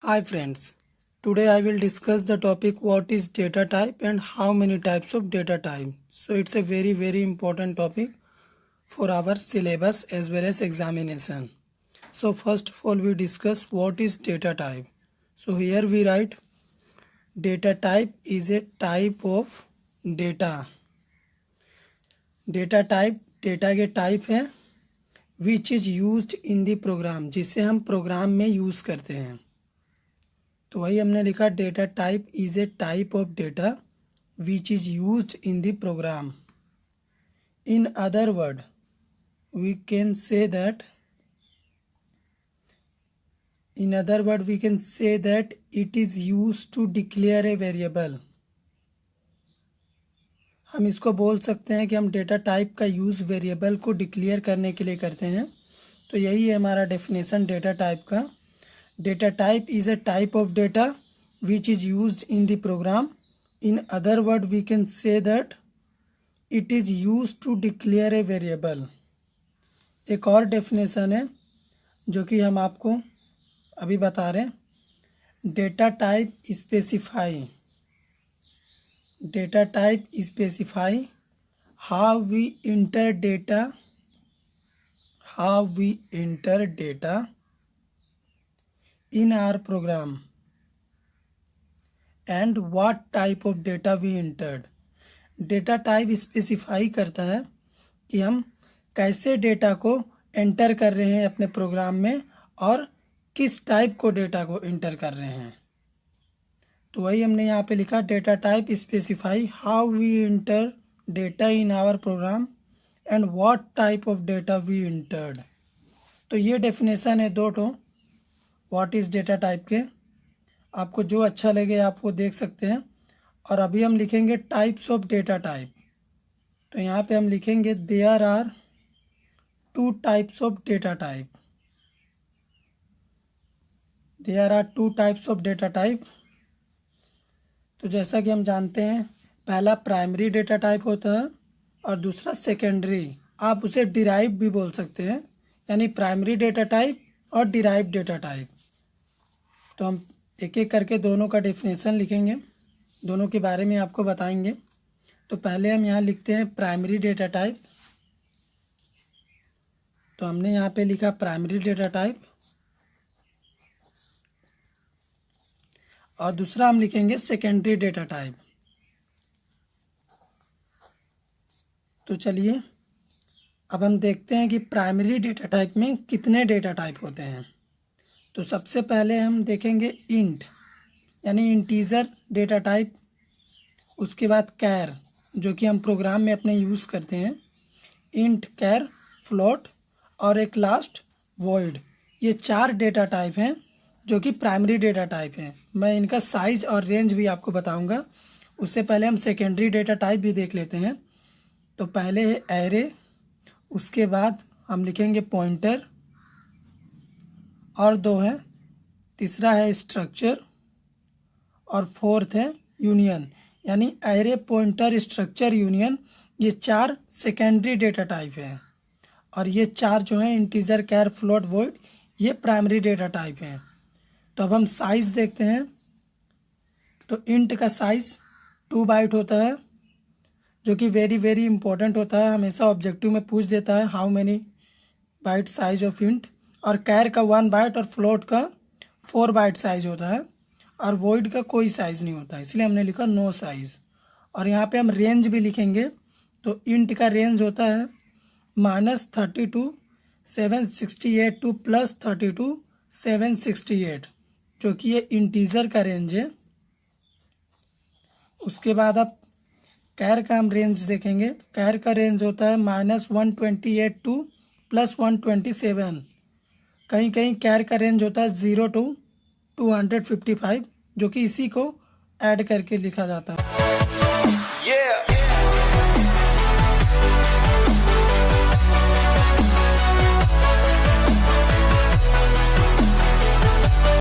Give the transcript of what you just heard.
Hi friends, today I will discuss the topic what is data type and how many types of data type. So it's a very important topic for our syllabus as well as examination. So first of all we discuss what is data type. So here we write data type is a type of data. Data type data के type है which is used in the program, जिसे हम programme में use करते हैं। तो वही हमने लिखा data type is a type of data which is used in the program. In other word we can say that it is used to declare a variable. हम इसको बोल सकते हैं कि हम डेटा टाइप का यूज़ वेरिएबल को declare करने के लिए करते हैं। तो यही है हमारा डेफिनेशन डेटा टाइप का। Data type is a type of data which is used in the program. In other word we can say that it is used to declare a variable. एक और डेफिनेशन है जो कि हम आपको अभी बता रहे हैं। Data type specify how we enter data in our program and what type of data we entered। Data type specify करता है कि हम कैसे डेटा को एंटर कर रहे हैं अपने प्रोग्राम में और किस टाइप को डेटा को एंटर कर रहे हैं। तो वही हमने यहाँ पे लिखा data type specify how we enter data in our program and what type of data we entered. तो ये डेफिनेशन है दो ठो व्हाट इज़ डेटा टाइप के। आपको जो अच्छा लगे आप वो देख सकते हैं। और अभी हम लिखेंगे टाइप्स ऑफ डेटा टाइप। तो यहाँ पे हम लिखेंगे there are two types of data type. तो जैसा कि हम जानते हैं पहला प्राइमरी डेटा टाइप होता है और दूसरा सेकेंडरी। आप उसे डिराइव भी बोल सकते हैं, यानी प्राइमरी डेटा टाइप और डिराइव डेटा टाइप। तो हम एक एक करके दोनों का डेफिनेशन लिखेंगे, दोनों के बारे में आपको बताएंगे। तो पहले हम यहाँ लिखते हैं प्राइमरी डेटा टाइप। तो हमने यहाँ पे लिखा प्राइमरी डेटा टाइप और दूसरा हम लिखेंगे सेकेंडरी डेटा टाइप। तो चलिए अब हम देखते हैं कि प्राइमरी डेटा टाइप में कितने डेटा टाइप होते हैं। तो सबसे पहले हम देखेंगे इंट यानी इंटीजर डेटा टाइप, उसके बाद कैर जो कि हम प्रोग्राम में अपने यूज़ करते हैं, इंट, कैर, फ्लोट और एक लास्ट वॉइड। ये 4 डेटा टाइप हैं जो कि प्राइमरी डेटा टाइप हैं। मैं इनका साइज और रेंज भी आपको बताऊंगा। उससे पहले हम सेकेंडरी डेटा टाइप भी देख लेते हैं। तो पहले है एरे, उसके बाद हम लिखेंगे पॉइंटर और 2 है, तीसरा है स्ट्रक्चर और 4th है यूनियन। यानी एरे, पॉइंटर, स्ट्रक्चर, यूनियन, ये 4 सेकेंडरी डेटा टाइप हैं और ये 4 जो हैं इंटीजर, कैर, फ्लोट, वॉइड, ये प्राइमरी डेटा टाइप हैं। तो अब हम साइज़ देखते हैं। तो इंट का साइज़ 2 बाइट होता है जो कि वेरी इंपॉर्टेंट होता है, हमेशा ऑब्जेक्टिव में पूछ देता है how many byte size of int. और कैर का 1 बाइट और फ्लोट का 4 बाइट साइज होता है और वॉइड का कोई साइज़ नहीं होता है, इसलिए हमने लिखा नो साइज़। और यहाँ पे हम रेंज भी लिखेंगे। तो इंट का रेंज होता है -32 768 टू +32 768, जो कि ये इंटीजर का रेंज है। उसके बाद आप कैर का हम रेंज देखेंगे। तो कैर का रेंज होता है -128 टू +127। कहीं कहीं कैर का रेंज होता है 0 to 255, जो कि इसी को ऐड करके लिखा जाता है।